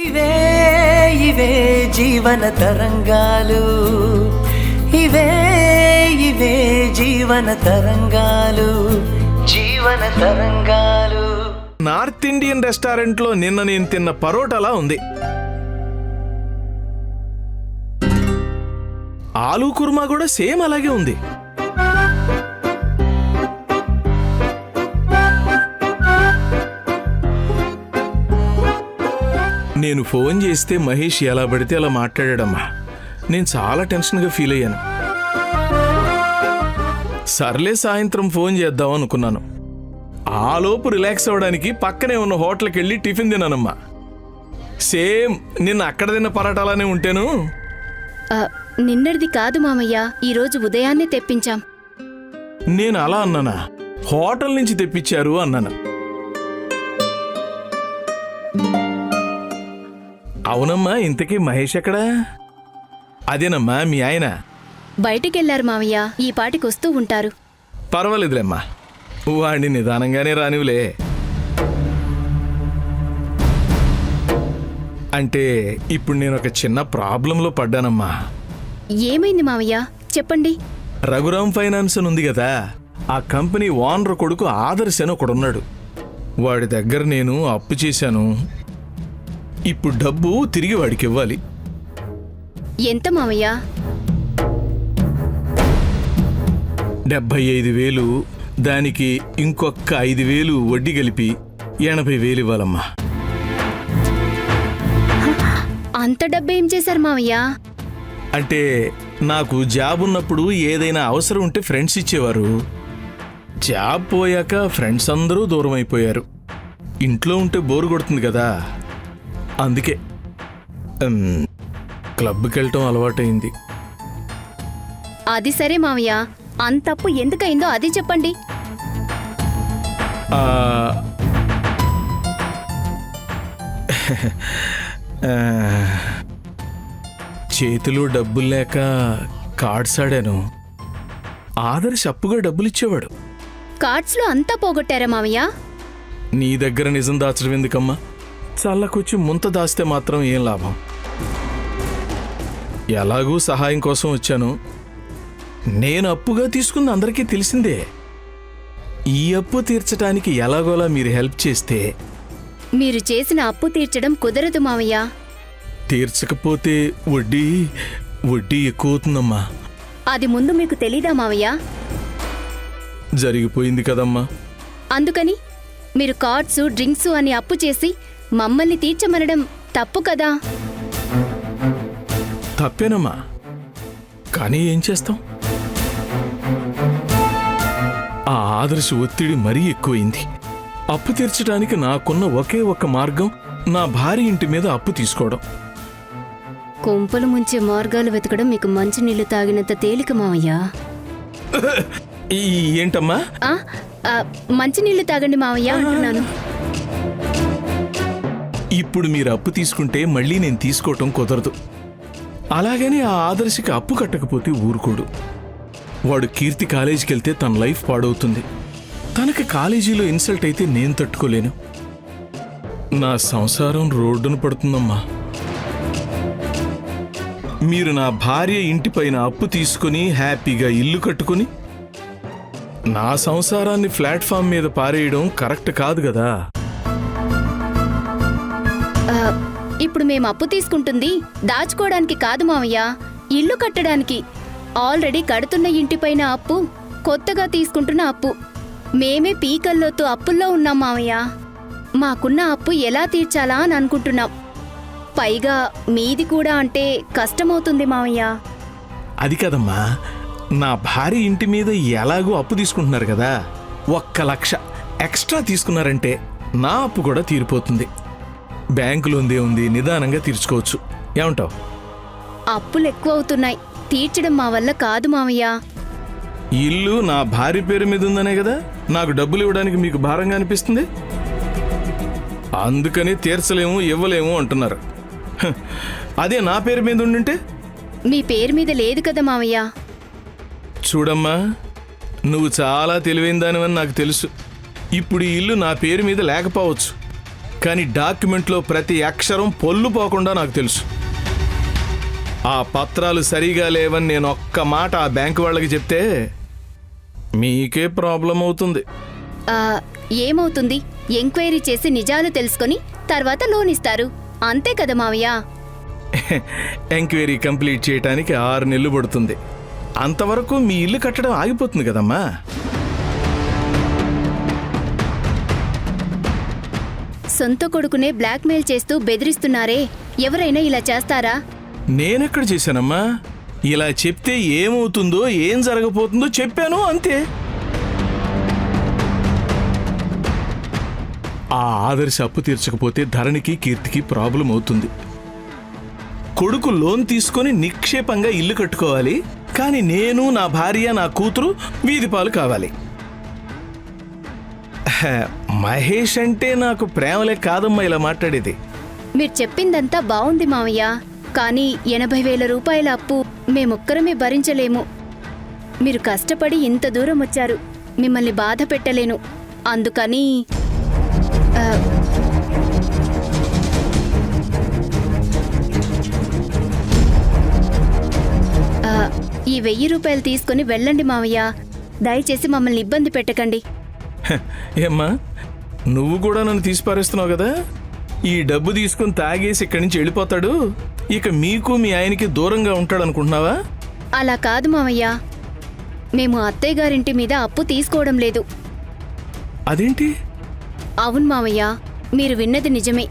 ఇవే ఇవే జీవన తరంగాలు, ఇవే ఇవే జీవన తరంగాలు, జీవన తరంగాలు. నార్త్ ఇండియన్ రెస్టారెంట్లో నిన్న నేను తిన్న పరోటాలా ఉంది. ఆలూ కుర్మా కూడా సేమ్ అలాగే ఉంది. నేను ఫోన్ చేస్తే మహేష్ ఎలా పడితే అలా మాట్లాడాడమ్మా. నేను చాలా టెన్షన్గా ఫీల్ అయ్యాను. సర్లే సాయంత్రం ఫోన్ చేద్దాం అనుకున్నాను. ఆలోపు రిలాక్స్ అవ్వడానికి పక్కనే ఉన్న హోటల్కి వెళ్ళి టిఫిన్ తిన్నానమ్మా. సేమ్ నిన్న అక్కడ తిన్న పరాటాలానే ఉంటేను. నిన్నటిది కాదు మామయ్య, ఈరోజు ఉదయాన్నే తెప్పించాం. నేను అలా అన్నానా? హోటల్ నుంచి తెప్పించారు అన్నాను. అవునమ్మా, ఇంతకీ మహేష్ ఎక్కడా? అదేనమ్మా మీ ఆయన. బయటికెళ్లారు మామయ్య, ఈ పాటికొస్తూ ఉంటారు. పర్వాలేదులేమ్మా, వాడిని నిదానంగానే రానివులే. అంటే ఇప్పుడు నేను ఒక చిన్న ప్రాబ్లంలో పడ్డానమ్మా. ఏమైంది మామయ్య, చెప్పండి. రఘురామ్ ఫైనాన్స్ అని ఉంది కదా, ఆ కంపెనీ ఓనర్ కొడుకు ఆదర్శ్ అని ఒకడున్నాడు. వాడి దగ్గర నేను అప్పు చేశాను. ఇప్పుడు డబ్బు తిరిగి వాడికి ఇవ్వాలి. ఎంత మామయ్య? 75,000. దానికి ఇంకొక 5,000 వడ్డీ కలిపి 80,000 ఇవ్వాలమ్మా. అంత డబ్బేం చేశారు మామయ్య? అంటే నాకు జాబ్ ఉన్నప్పుడు ఏదైనా అవసరం ఉంటే ఫ్రెండ్స్ ఇచ్చేవారు. జాబ్ పోయాక ఫ్రెండ్స్ అందరూ దూరం అయిపోయారు. ఇంట్లో ఉంటే బోరు కొడుతుంది కదా, అందుకే క్లబ్కి వెళ్ళటం అలవాటైంది. అది సరే మామయ్య, అంతప్పు ఎందుకయిందో అది చెప్పండి. చేతిలో డబ్బులు లేక కార్డ్స్ ఆడాను. ఆదర్శ్ అప్పుగా డబ్బులు ఇచ్చేవాడు. కార్డ్స్లో అంతా పోగొట్టారా మామయ్య? నీ దగ్గర నిజం దాచడం ఎందుకమ్మా? చల్లకొచ్చి ముంత దాస్తే మాత్రం ఏం లాభం? ఎలాగూ సహాయం కోసం వచ్చాను. నేను అప్పుగా తీసుకుంది అందరికీ తెలిసిందే. ఈ అప్పు తీర్చడానికి ఎలాగోలా మీరు హెల్ప్ చేస్తే. మీరు చేసిన అప్పు తీర్చడం కుదరదు మామయ్య. తీర్చకపోతే వడ్డీ ఎక్కువ అవుతుందమ్మా. అది ముందు మీకు తెలీదా మావయ్య? జరిగిపోయింది కదమ్మా. అందుకని మీరు కార్డ్స్, డ్రింక్స్ అని అప్పు చేసి మమ్మల్ని తీర్చమనడం తప్పు కదా? తప్పేనమ్మా, కానీ ఏం చేస్తాం? ఆ ఆదర్శ ఒత్తిడి మరీ ఎక్కువైంది. అప్పు తీర్చడానికి నాకున్న ఒకే ఒక్క మార్గం నా భార్య ఇంటి మీద అప్పు తీసుకోవడం. కొంపలు ముంచే మార్గాలు వెతకడం మీకు మంచినీళ్లు తాగినంత తేలిక మావయ్య. ఏంటమ్మా? మంచినీళ్లు తాగండి మావయ్య అంటున్నాను. ఇప్పుడు మీరు అప్పు తీసుకుంటే మళ్ళీ నేను తీసుకోవటం కుదరదు. అలాగని ఆ ఆదర్శకి అప్పు కట్టకపోతే ఊరుకోడు. వాడు కీర్తి కాలేజీకి వెళ్తే తన లైఫ్ పాడవుతుంది. తనకి కాలేజీలో ఇన్సల్ట్ అయితే నేను తట్టుకోలేను. నా సంసారం రోడ్డున పడుతుందమ్మా. మీరు నా భార్య ఇంటిపైన అప్పు తీసుకుని హ్యాపీగా ఇల్లు కట్టుకుని నా సంసారాన్ని ప్లాట్ఫామ్ మీద పారేయడం కరెక్ట్ కాదు కదా. ఇప్పుడు మేము అప్పు తీసుకుంటుంది దాచుకోవడానికి కాదు మావయ్య, ఇల్లు కట్టడానికి. ఆల్రెడీ కడుతున్న ఇంటిపైన అప్పు, కొత్తగా తీసుకుంటున్న అప్పు. మేమే పీకల్లోతో అప్పుల్లో ఉన్నాం మావయ్య. మాకున్న అప్పు ఎలా తీర్చాలా అని అనుకుంటున్నాం. పైగా మీది కూడా అంటే కష్టమవుతుంది మావయ్య. అది కదమ్మా, నా భార్య ఇంటి మీద ఎలాగో అప్పు తీసుకుంటున్నారు కదా, 1,00,000 ఎక్స్ట్రా తీసుకున్నారంటే నా అప్పు కూడా తీరిపోతుంది. బ్యాంకులోందే ఉంది, నిదానంగా తీర్చుకోవచ్చు. ఏమంటావు? అప్పులు ఎక్కువ అవుతున్నాయి, తీర్చడం మా వల్ల కాదు మావయ్య. ఇల్లు నా భార్య పేరు మీద ఉందనే కదా నాకు డబ్బులు ఇవ్వడానికి మీకు భారంగా అనిపిస్తుంది. అందుకని తీర్చలేము, ఇవ్వలేము అంటున్నారు. అదే నా పేరు మీద ఉండుంటే? మీ పేరు మీద లేదు కదా మావయ్య. చూడమ్మా, నువ్వు చాలా తెలివైన దానివని నాకు తెలుసు. ఇప్పుడు ఈ ఇల్లు నా పేరు మీద లేకపోవచ్చు, కానీ డాక్యుమెంట్లో ప్రతి అక్షరం పొల్లు పోకుండా నాకు తెలుసు. ఆ పత్రాలు సరిగా లేవని నేను ఒక్క మాట ఆ బ్యాంకు వాళ్ళకి చెప్తే మీకే ప్రాబ్లం అవుతుంది. ఆ, ఏమవుతుంది? ఎంక్వైరీ చేసి నిజాలు తెలుసుకొని తర్వాత లోన్ ఇస్తారు, అంతే కదా మావయ్య? ఎంక్వైరీ కంప్లీట్ చేయడానికి 6 నెలలు పడుతుంది. అంతవరకు మీ ఇల్లు కట్టడం ఆగిపోతుంది కదమ్మా. సొంత కొడుకునే బ్లాక్మెయిల్ చేస్తూ బెదిరిస్తున్నారే, ఎవరైనా ఇలా చేస్తారా? నేనెక్కడ చేశానమ్మా? ఇలా చెప్తే ఏమవుతుందో ఏం జరగబోతుందో చెప్పాను, అంతే. ఆ ఆదర్శ అప్పు తీర్చకపోతే ధరణికి కీర్తికి ప్రాబ్లం అవుతుంది. కొడుకు లోన్ తీసుకొని నిక్షేపంగా ఇల్లు కట్టుకోవాలి, కానీ నేను, నా భార్య, నా కూతురు వీధి పాలు కావాలి. మహేష్ అంటే నాకు ప్రేమలే కాదమ్మా ఇలా మాట్లాడేది. మీరు చెప్పిందంతా బావుంది మావయ్య, కానీ 80,000 రూపాయల అప్పు మేమొక్కరమే భరించలేము. మీరు కష్టపడి ఇంత దూరం వచ్చారు, మిమ్మల్ని బాధ పెట్టలేను. అందుకని ఆ, ఆ, ఈ 1000 రూపాయలు తీసుకుని వెళ్ళండి మావయ్య. దయచేసి మమ్మల్ని ఇబ్బంది పెట్టకండి. ఏమ్మా, నువ్వు కూడా నన్ను తీసి పారేస్తున్నావు కదా? ఈ డబ్బు తీసుకుని తాగేసి ఇక్కడి నుంచి వెళ్ళిపోతాడు, ఇక మీకు మీ ఆయనకి దూరంగా ఉంటాడు అనుకుంటున్నావా? అలా కాదు మావయ్య, మేము అత్తయ్య గారింటి మీద అప్పు తీసుకోవడం లేదు. అదేంటి? అవును మావయ్య, మీరు విన్నది నిజమే.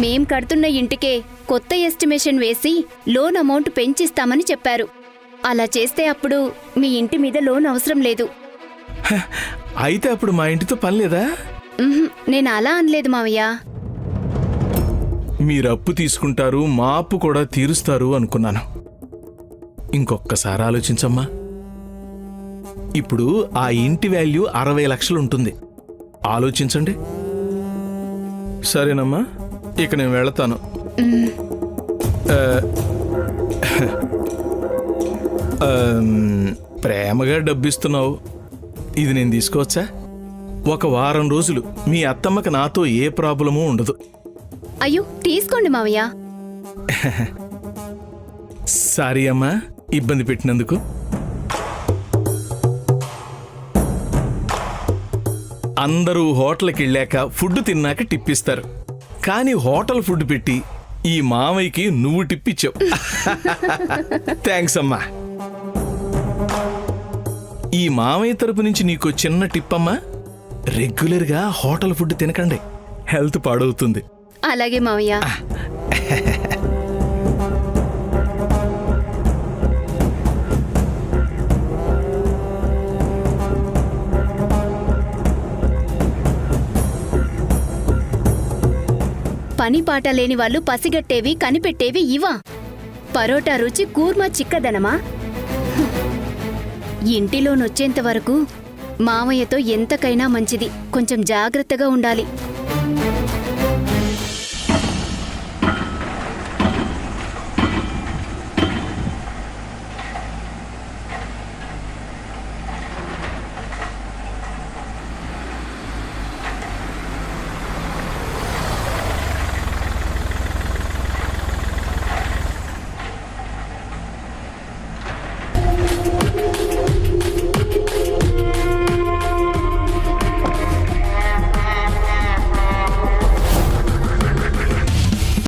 మేం కడుతున్న ఇంటికే కొత్త ఎస్టిమేషన్ వేసి లోన్ అమౌంట్ పెంచిస్తామని చెప్పారు. అలా చేస్తే అప్పుడు మీ ఇంటి మీద లోన్ అవసరం లేదు. అయితే అప్పుడు మా ఇంటితో పని లేదా? నేను అలా అనలేదు మావయ్య. మీరు అప్పు తీసుకుంటారు, మా అప్పు కూడా తీరుస్తారు అనుకున్నాను. ఇంకొక్కసారి ఆలోచించమ్మా. ఇప్పుడు ఆ ఇంటి వాల్యూ 60 లక్షలు ఉంటుంది. ఆలోచించండి. సరేనమ్మా, ఇక నేను వెళతాను. ప్రేమగా డబ్బిస్తున్నావు, ఇది నేను తీసుకోవచ్చా? 1 వారం రోజులు మీ అత్తమ్మకి నాతో ఏ ప్రాబ్లమూ ఉండదు. అయ్యో, తీసుకోండి మావయ్య. సారీ అమ్మా, ఇబ్బంది పెట్టినందుకు. అందరూ హోటల్కి వెళ్ళాక ఫుడ్ తిన్నాక టిప్పిస్తారు, కానీ హోటల్ ఫుడ్ పెట్టి ఈ మామయ్యకి నువ్వు టిప్పిచ్చావు. థ్యాంక్స్ అమ్మా. ఈ మామయ్య తరపు నుంచి నీకు చిన్న టిప్ అమ్మా, రెగ్యులర్గా హోటల్ ఫుడ్ తినకండి, హెల్త్ పాడవుతుంది. అలాగే మావయ్య. పని పాట లేని వాళ్ళు పసిగట్టేవి కనిపెట్టేవి ఇవా? పరోటా రుచి కూర్మా చిక్కదనమా? ఇంటిలోనొచ్చేంత వరకు మామయ్యతో ఎంతకైనా మంచిది, కొంచెం జాగ్రత్తగా ఉండాలి.